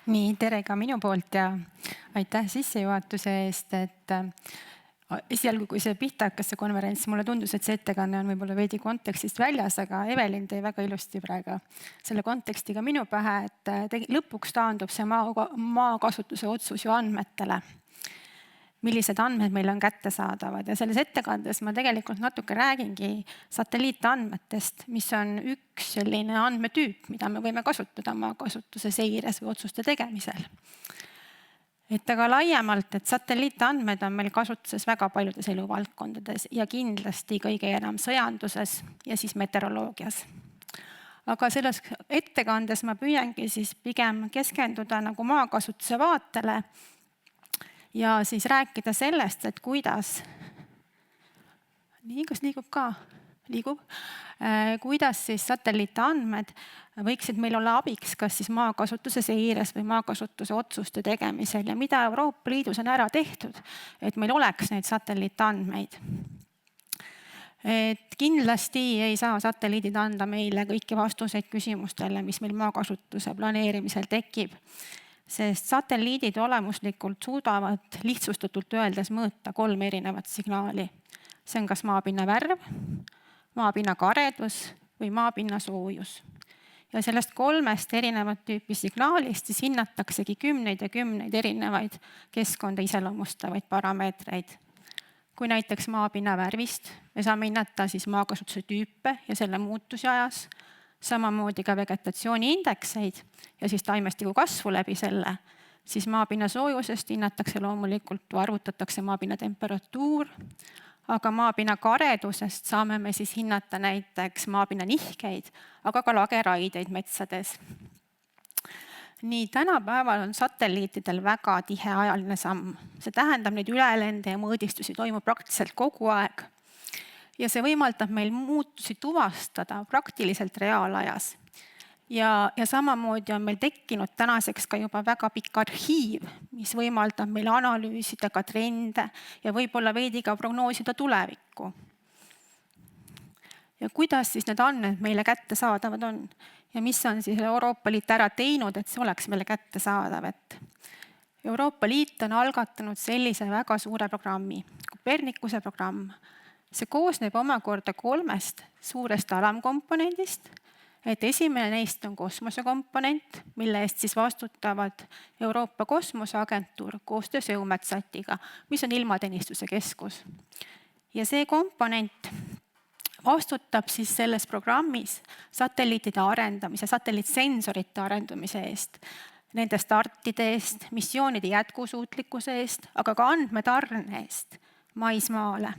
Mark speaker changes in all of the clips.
Speaker 1: Nii, tere ka minu poolt ja aitäh sissejuhatuse eest, et esialgu, kui see pihta hakkas, see konverents, mulle tundus, et see ettekanne on võib-olla veidi kontekstist väljas, aga Evelin tõi väga ilusti praegu selle kontekstiga minu pähe, et lõpuks taandub see maakasutuse otsus ju andmetele. Millised andmed meil on kättesaadavad ja selles ettekandes ma tegelikult natuke räägingi satelliitandmetest, mis on üks selline andmetüüp, mida me võime kasutada maakasutuse seires või otsuste tegemisel. Et aga laiemalt, et satelliitandmed on meil kasutuses väga paljudes eluvaldkondades ja kindlasti kõige enam sõjanduses ja siis meteoroloogias. Aga selles ettekandes ma püüangi siis pigem keskenduda nagu maakasutuse vaatele ja siis rääkida sellest, et kuidas, kas liigub ka? Liigub. Kuidas siis satelliitandmed võiksid meil olla abiks kas siis maakasutuse seires või maakasutuse otsuste tegemisel ja mida Euroopa Liidus on ära tehtud, et meil oleks neid satelliitandmeid. Et kindlasti ei saa satelliidid anda meile kõiki vastuseid küsimustele, mis meil maakasutuse planeerimisel tekib. Sest satelliidid olemuslikult suudavad lihtsustatult öeldes mõõta 3 erinevat signaali. See on kas maapinna värv, maapinna karedus või maapinna soojus. Ja sellest 3 erinevat tüüpi signaalist siis hinnataksegi kümneid ja kümneid erinevaid keskkonda iseloomustavaid parameetreid. Kui näiteks maapinna värvist me saame hinnata siis maakasutuse tüüpe ja selle muutusi ajas, samamoodi ka vegetatsiooni indekseid ja siis taimestiku kasvu läbi selle, siis maapinna soojusest hinnatakse loomulikult, arvutatakse maapinna temperatuur, aga maapinna karedusest saame me siis hinnata näiteks maapinna nihkeid, aga ka lageraideid metsades. Nii, tänapäeval on satelliitidel väga tihe ajaline samm. See tähendab, neid ülelende ja mõõdistusi toimub praktiliselt kogu aeg. Ja see võimaldab meil muutusi tuvastada praktiliselt reaalajas. Ja samamoodi on meil tekkinud tänaseks ka juba väga pikk arhiiv, mis võimaldab meil analüüsida ka trende ja võib-olla veidi ka prognoosida tulevikku. Ja kuidas siis need andmed meile kättesaadavad on? Ja mis on siis Euroopa Liit ära teinud, et see oleks meile kättesaadav? Euroopa Liit on algatanud sellise väga suure programmi, Copernicuse programm. See koosneb omakorda 3 suurest alamkomponendist, et esimene neist on kosmosekomponent, mille eest siis vastutavad Euroopa Kosmoseagentuur koostöös EUMETSATiga, mis on ilmateenistuse keskus. Ja see komponent vastutab siis selles programmis satelliitide arendamise, satelliitsensorite arendamise eest, nende startide eest, missioonide jätkusuutlikkuse eest, aga ka andmetarne eest maismaale.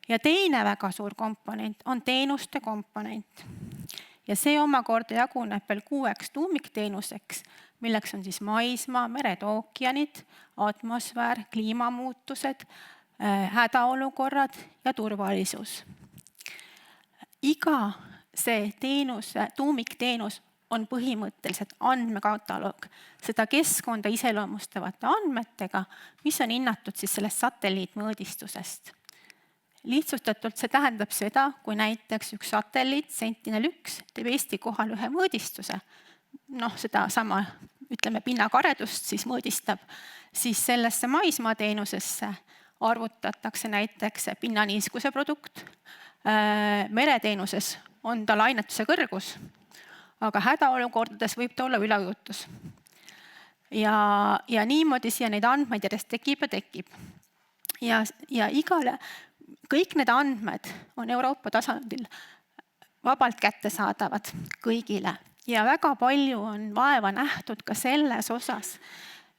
Speaker 1: Ja teine väga suur komponent on teenuste komponent. Ja see omakorda jaguneb veel 6 tuumikteenuseks, milleks on siis maismaa, mered, ookeanid, atmosfäär, kliimamuutused, hädaolukorrad ja turvalisus. Iga see tuumikteenus on põhimõtteliselt andmekataloog, seda keskkonda iseloomustavate andmetega, mis on hinnatud siis sellest satelliitmõõdistusest. Lihtsustatult see tähendab seda, kui näiteks üks satelliit, Sentinel-1, teeb Eesti kohal ühe mõõdistuse, seda sama, ütleme, pinnakaredust siis mõõdistab, siis sellesse maismaateenusesse arvutatakse näiteks pinnaniiskuse produkt, mereteenuses on ta lainetuse kõrgus, aga hädaolukordades võib ta olla üleujutus. Ja niimoodi siia neid andmeid järjest tekib ja tekib. Ja kõik need andmed on Euroopa tasandil vabalt kättesaadavad kõigile ja väga palju on vaeva nähtud ka selles osas,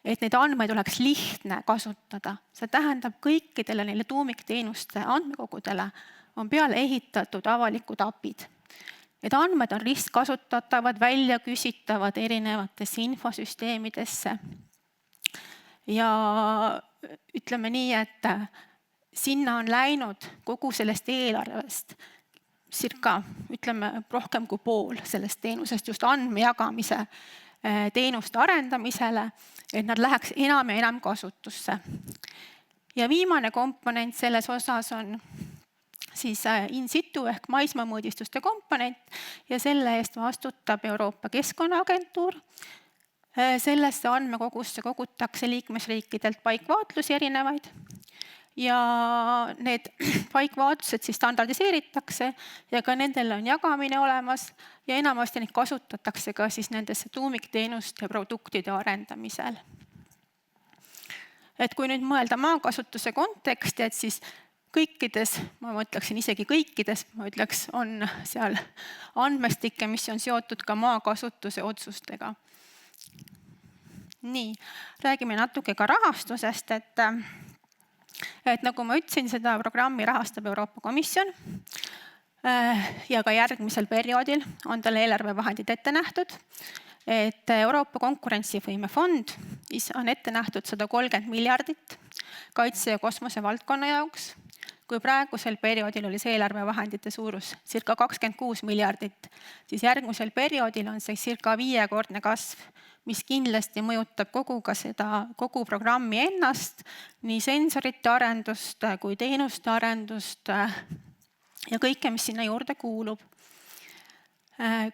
Speaker 1: et neid andmeid oleks lihtne kasutada. See tähendab kõikidele neile tuumikteenuste andmekogudele on peale ehitatud avalikud API-d. Need andmed on ristkasutatavad, välja küsitavad erinevatesse infosüsteemidesse. Ja ütleme nii, et sinna on läinud kogu sellest eelarvest rohkem kui pool sellest teenusest just andmejagamise teenuste arendamisele, et nad läheks enam ja enam kasutusse. Ja viimane komponent selles osas on siis in situ ehk maismaamõõdistuste komponent ja selle eest vastutab Euroopa Keskkonnaagentuur Sellesse andmekogusse kogutakse liikmesriikidelt paikvaatlusi erinevaid ja need paikvaatlused siis standardiseeritakse ja ka nendel on jagamine olemas ja enamasti neid kasutatakse ka siis nendesse tuumikteenuste ja produktide arendamisel. Et kui nüüd mõelda maakasutuse konteksti, et siis kõikides, ma mõtleksin isegi kõikides, ma ütleks, on seal andmestikke, mis on seotud ka maakasutuse otsustega. Nii, räägime natuke ka rahastusest, et nagu ma ütlesin, seda programmi rahastab Euroopa Komisjon ja ka järgmisel perioodil on tal eelarvevahendid ette nähtud, et Euroopa konkurentsivõime fond on ette nähtud 130 miljardit kaitse- ja kosmose valdkonna jaoks. Kui praegusel perioodil oli see eelarvevahendite suurus circa 26 miljardit, siis järgmisel perioodil on see circa 5-kordne kasv, mis kindlasti mõjutab kogu programmi ennast, nii sensorite arendust kui teenuste arendust ja kõike, mis sinna juurde kuulub.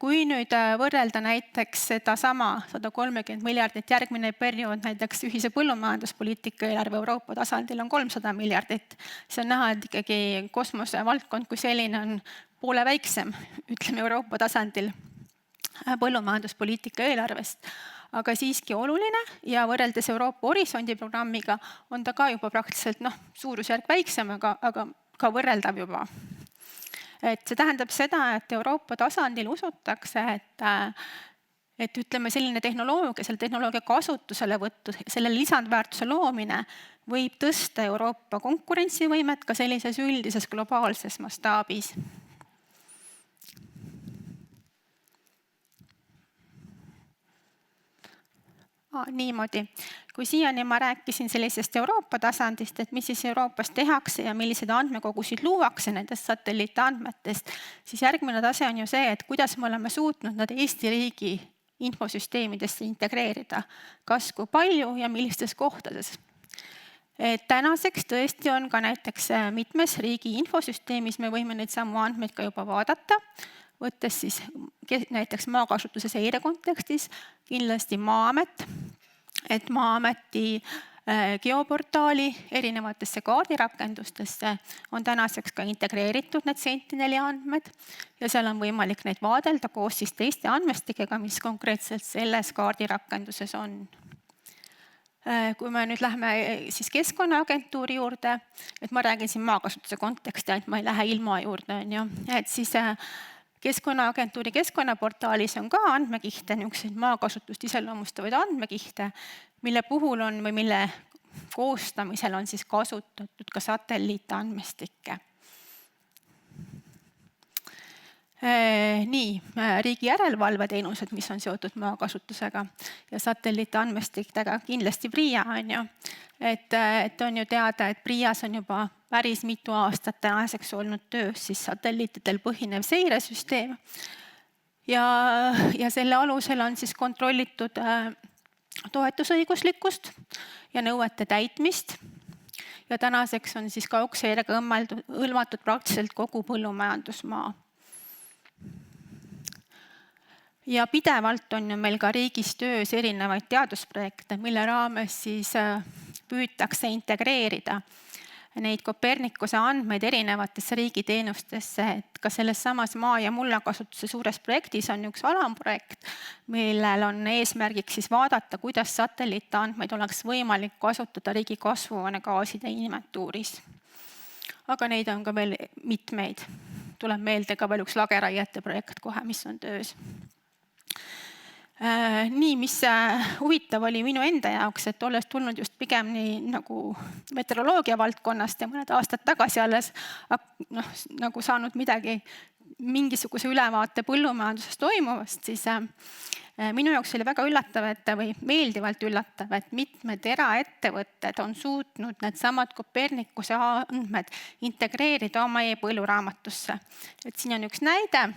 Speaker 1: Kui nüüd võrrelda näiteks sedasama 130 miljardit järgmine periood, näiteks ühise põllumajanduspoliitika eelarve Euroopa tasandil on 300 miljardit, see on näha, et ikkagi kosmosevaldkond kui selline on poole väiksem, ütleme Euroopa tasandil põllumajanduspoliitika eelarvest, aga siiski oluline ja võrreldes Euroopa Horisondi programmiga on ta ka juba praktiliselt suurusjärk väiksem, aga ka võrreldav juba. Et see tähendab seda, et Euroopa tasandil usutakse, et ütleme selline tehnoloogia, selle tehnoloogia kasutusele võttu, selle lisandväärtuse loomine võib tõsta Euroopa konkurentsivõimet ka sellises üldises globaalses mastaabis. Niimoodi. Kui siiani ma rääkisin sellisest Euroopa tasandist, et mis siis Euroopas tehakse ja milliseid andmekogusid luuakse nendest satelliitandmetest, siis järgmine tase on ju see, et kuidas me oleme suutnud nad Eesti riigi infosüsteemidesse integreerida. Kas kui palju ja millistes kohtades. Tänaseks tõesti on ka näiteks mitmes riigi infosüsteemis, me võime neid samu andmeid ka juba vaadata, võttes siis näiteks maakasutuse seire kontekstis kindlasti Maa-amet, et Maa-ameti geoportaali erinevatesse kaardirakendustesse on tänaseks ka integreeritud need Sentineli andmed ja seal on võimalik neid vaadelda koos siis teiste andmestikega, mis konkreetselt selles kaardirakenduses on. Kui me nüüd lähme siis Keskkonnaagentuuri juurde, et ma räägin siin maakasutuse konteksti, et ma ei lähe ilma juurde, et siis Keskkonnaagentuuri keskkonnaportaalis on ka andmekihte, niisuguseid maakasutust iseloomustavaid andmekihte, mille puhul on või mille koostamisel on siis kasutatud ka satelliitandmestikke. Nii, riigi järelevalveteenused, mis on seotud maakasutusega ja satelliitandmestikega, kindlasti PRIA on ju. Et on ju teada, et PRIAs on juba päris mitu aastat tänaseks olnud töös siis satelliitidel põhinev seiresüsteem. Ja selle alusel on siis kontrollitud toetusõiguslikkust ja nõuete täitmist. Ja tänaseks on siis kaugseirega hõlmatud praktiliselt kogu põllumajandusmaa. Ja pidevalt on ju meil ka riigis töös erinevaid teadusprojekte, mille raames siis püütakse integreerida neid Copernicuse andmeid erinevatesse riigiteenustesse, et ka selles samas maa- ja mullakasutuse suures projektis on üks alamprojekt, millel on eesmärgiks siis vaadata, kuidas satelliitandmeid oleks võimalik kasutada riigi kasvuhoonegaaside inventuuris. Aga neid on ka veel mitmeid. Tuleb meelde ka veel üks lageraiete projekt kohe, mis on töös. Nii, mis huvitav oli minu enda jaoks, et olles tulnud just pigem nii nagu meteoroloogia valdkonnast ja mõned aastad tagasi alles nagu saanud mingisuguse ülevaate põllumajanduses toimuvast, siis minu jaoks oli väga üllatav, või meeldivalt üllatav, et mitmed eraettevõtted on suutnud needsamad Copernicuse andmed integreerida oma e-põlluraamatusse. Et siin on üks näide,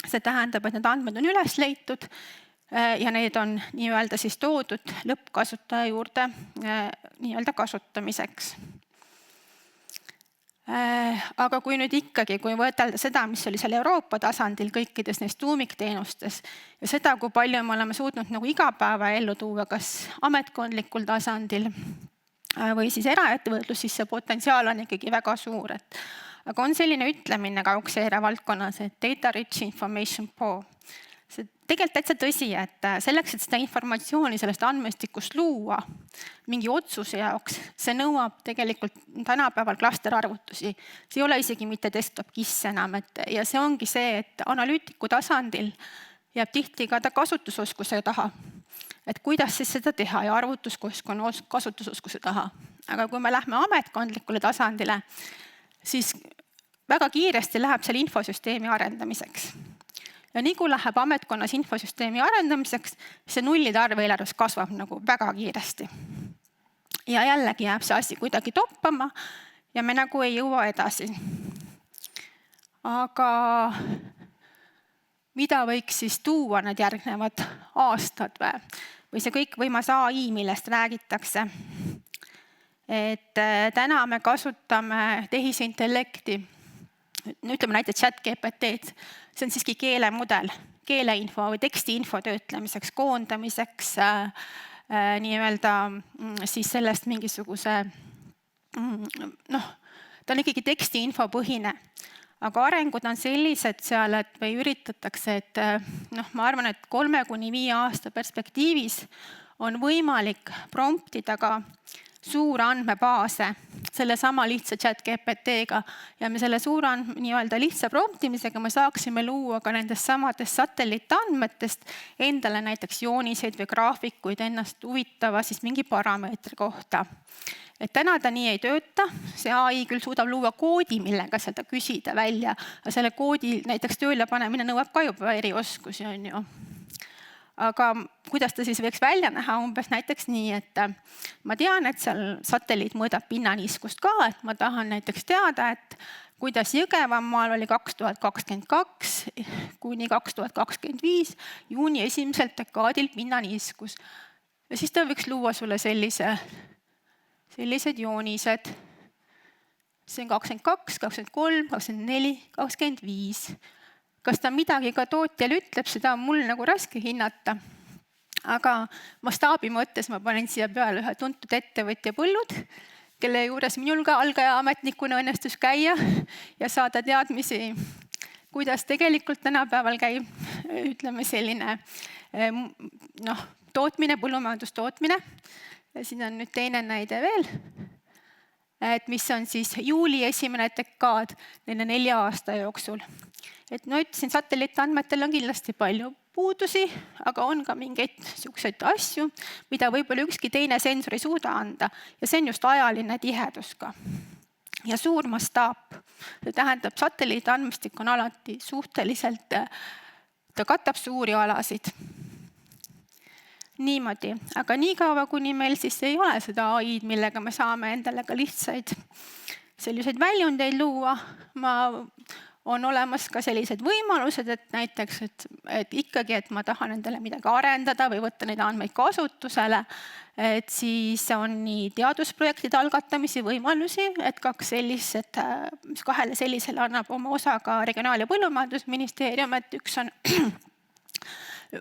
Speaker 1: see tähendab, et need andmed on üles leitud ja need on nii-öelda siis toodud lõppkasutaja juurde nii-öelda kasutamiseks. Aga kui nüüd ikkagi, kui võetelda seda, mis oli seal Euroopa tasandil kõikides neis tuumikteenustes ja seda, kui palju me oleme suutnud nagu igapäeva ellu tuua, kas ametkondlikul tasandil või siis eraettevõtlus, siis see potentsiaal on ikkagi väga suur. Aga on selline ütlemine kaugseiret valdkonnas, et data rich information poor. See tegelikult täitsa tõsi, et selleks, et seda informatsiooni sellest andmestikust luua mingi otsuse jaoks, see nõuab tegelikult tänapäeval klasterarvutusi. See ei ole isegi mitte desktop KISS enam. Ja see ongi see, et analüütiku tasandil jääb tihti ka ta kasutusoskuse taha. Et kuidas siis seda teha ja arvutuskeskkonna kasutusoskuse taha. Aga kui me lähme ametkondlikule tasandile, siis väga kiiresti läheb seal infosüsteemi arendamiseks. Ja nii kui läheb ametkonnas infosüsteemi arendamiseks, see nullide arv eelarves kasvab nagu väga kiiresti. Ja jällegi jääb see asi kuidagi toppama ja me nagu ei jõua edasi. Aga mida võiks siis tuua need järgnevad aastad või see kõik võimas AI, millest räägitakse? Et täna me kasutame tehisintellekti, ütleme näiteks ChatGPT-d, see on siiski keelemudel, keeleinfo või tekstiinfo töötlemiseks, koondamiseks, nii-öelda siis sellest mingisuguse, ta on ikkagi tekstiinfo põhine. Aga arengud on sellised seal, et või üritatakse, et ma arvan, et 3–5 aasta perspektiivis on võimalik promptida ka suur andmebaase selle sama lihtsa ChatGPT-ga ja me selle suure nii-öelda lihtsa promptimisega me saaksime luua ka nendest samadest satelliitandmetest endale näiteks jooniseid või graafikuid ennast huvitava siis mingi parameetri kohta. Et täna ta nii ei tööta, see AI küll suudab luua koodi, millega seda küsida välja, aga selle koodi näiteks tööle panemine nõuab ka juba erioskusi, on ju. Aga kuidas ta siis võiks välja näha umbes näiteks nii, et ma tean, et seal satelliit mõõdab pinnaniiskust ka, et ma tahan näiteks teada, et kuidas Jõgevamaal oli 2022 kuni 2025 juuni esimesel dekaadil pinnaniiskus. Ja siis ta võiks luua sulle sellised joonised. See on 22, 23, 24, 25. Kas ta midagi ka tootjal ütleb, seda on mul nagu raske hinnata. Aga mastaabi mõttes ma panen siia peale ühe tuntud ettevõtja Põllud, kelle juures minul ka algaja ametnikuna õnnestus käia ja saada teadmisi, kuidas tegelikult tänapäeval käib, ütleme selline tootmine, põllumajandustootmine. Ja siin on nüüd teine näide veel, et mis on siis juuli esimene dekaad nende 4 aasta jooksul. Et ütlesin, satelliitandmetel on kindlasti palju puudusi, aga on ka mingeid selliseid asju, mida võib-olla ükski teine sensor ei suuda anda. Ja see on just ajaline tihedus ka. Ja suur mastaap. See tähendab, satelliitandmestik on alati suhteliselt, ta katab suuri alasid. Niimoodi. Aga nii kaua, kuni meil siis ei ole seda AI-d, millega me saame endale ka lihtsaid selliseid väljundeid luua, on olemas ka sellised võimalused, et näiteks, et ikkagi, et ma tahan endale midagi arendada või võtta neid andmeid kasutusele, et siis on nii teadusprojektide algatamisi võimalusi, et kahele sellisele annab oma osa ka Regionaal- ja Põllumajandusministeerium, et üks on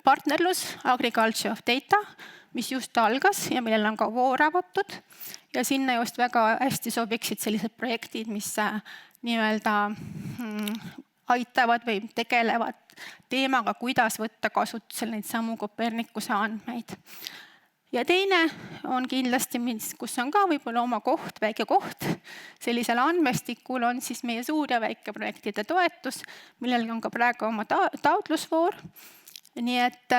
Speaker 1: partnerlus Agriculture of Data, mis just algas ja millel on ka voor avatud ja sinna just väga hästi sobiksid sellised projektid, mis nii-öelda aitavad või tegelevad teemaga, kuidas võtta kasutusel neid samu Copernicuse andmeid. Ja teine on kindlasti, kus on ka võib-olla oma koht, väike koht, sellisel andmestikul on siis meie suur- ja väikeprojektide toetus, millel on ka praegu oma taotlusvoor. Nii et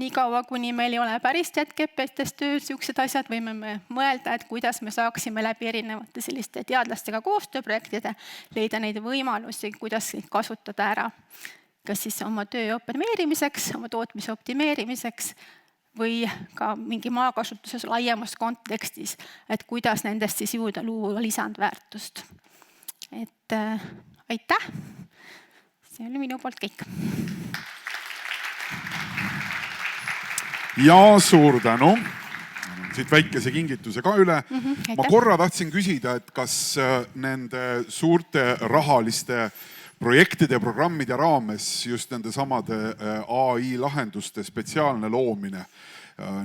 Speaker 1: nii kaua, kuni meil ei ole päris ChatGPT-s tööd, sellised asjad võime me mõelda, et kuidas me saaksime läbi erinevate selliste teadlastega koostööprojektide leida neid võimalusi, kuidas kasutada ära. Kas siis oma töö optimeerimiseks, oma tootmise optimeerimiseks või ka mingi maakasutuses laiemas kontekstis, et kuidas nendest siis juurde luua lisandväärtust. Et aitäh! See oli minu poolt kõik.
Speaker 2: Ja suur tänu. siit väikese kingituse ka üle. Ma korra tahtsin küsida, et kas nende suurte rahaliste projektide ja programmide raames just nende samade AI lahenduste spetsiaalne loomine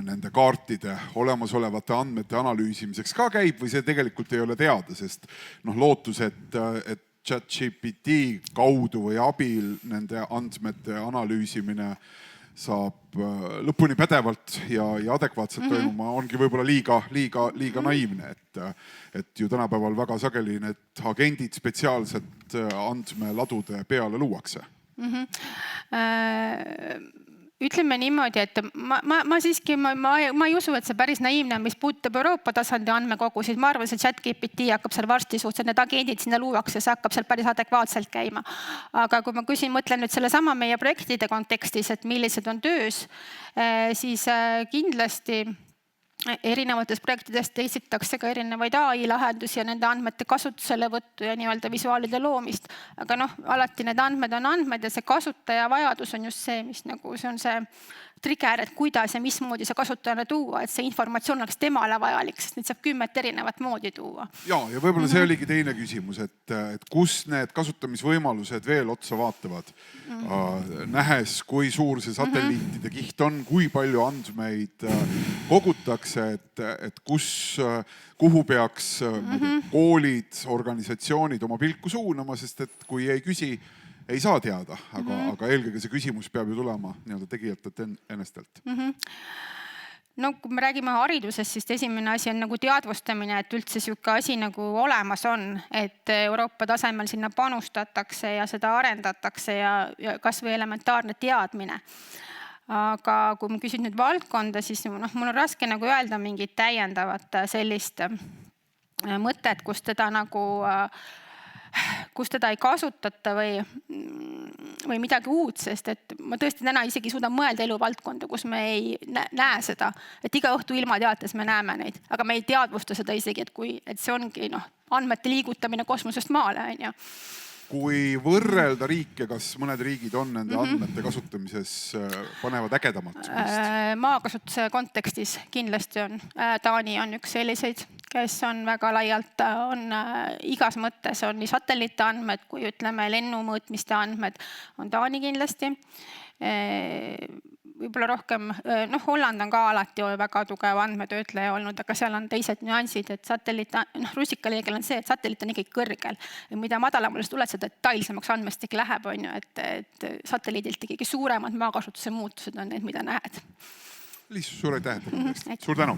Speaker 2: nende kaartide olemasolevate andmete analüüsimiseks ka käib või see tegelikult ei ole teada, sest lootus, et ChatGPT kaudu või abil nende andmete analüüsimine saab lõpuni pädevalt ja adekvaatselt toimuma, ongi võib-olla liiga naiivne, et ju tänapäeval väga sageli need agendid spetsiaalselt andmeladude peale luuakse.
Speaker 1: Ütleme niimoodi, et ma siiski ei usu, et see päris naiivne, mis puudutab Euroopa tasandi andmekogusid. Ma arvan, et ChatGPT hakkab seal varsti suhteliselt, need agendid sinna luuakse, see hakkab seal päris adekvaatselt käima. Aga kui ma mõtlen nüüd selle sama meie projektide kontekstis, et millised on töös, siis kindlasti erinevatest projektidest testitakse ka erinevaid AI lahendusi ja nende andmete kasutuselevõttu ja nii-öelda visuaalide loomist. Aga alati need andmed on andmed ja see kasutaja vajadus on just see, mis see on see trigger, et kuidas ja mismoodi see kasutajale tuua, et see informatsioon oleks temale vajalik, sest neid saab 10 erinevat moodi tuua.
Speaker 2: Ja võib-olla see oligi teine küsimus, et kus need kasutamisvõimalused veel otsa vaatavad, nähes, kui suur see satelliitide kiht on, kui palju andmeid kogutakse, et kuhu peaks koolid, organisatsioonid oma pilku suunama, sest et kui ei küsi, ei saa teada, aga eelkõige see küsimus peab ju tulema tegijatelt ennestelt.
Speaker 1: Kui me räägime haridusest, siis esimene asi on teadvustamine, et üldse siuke asi olemas on, et Euroopa tasemel sinna panustatakse ja seda arendatakse ja kas või elementaarne teadmine. Aga kui ma küsin nüüd valdkonda, siis mul on raske öelda mingit täiendavat sellist mõtet, kus teda ei kasutata või midagi uut, sest et ma tõesti täna isegi suudan mõelda eluvaldkonda, kus me ei näe seda. Et iga õhtu ilmateates me näeme neid, aga me ei teadvusta seda isegi, et see ongi andmete liigutamine kosmosest maale.
Speaker 3: Kui võrrelda riike, kas mõned riigid on nende andmete kasutamises panevad ägedamalt?
Speaker 1: Maakasutuse kontekstis kindlasti on. Taani on üks selliseid, kes on väga laialt, on igas mõttes, on nii satelliitandmed kui ütleme lennumõõtmiste andmed, on Taani kindlasti. Võib-olla rohkem, Holland on ka alati väga tugev andmetöötleja olnud, aga seal on teised nüansid, et russikaliigel on see, et satelliit on ikkagi kõrgel. Ja mida madalamale tuled, seda detailsemaks andmestik läheb, et satelliidilt ikkagi suuremad maakasutuse muutused on need, mida näed.
Speaker 2: Liis, suur aitäh. Suur tänu.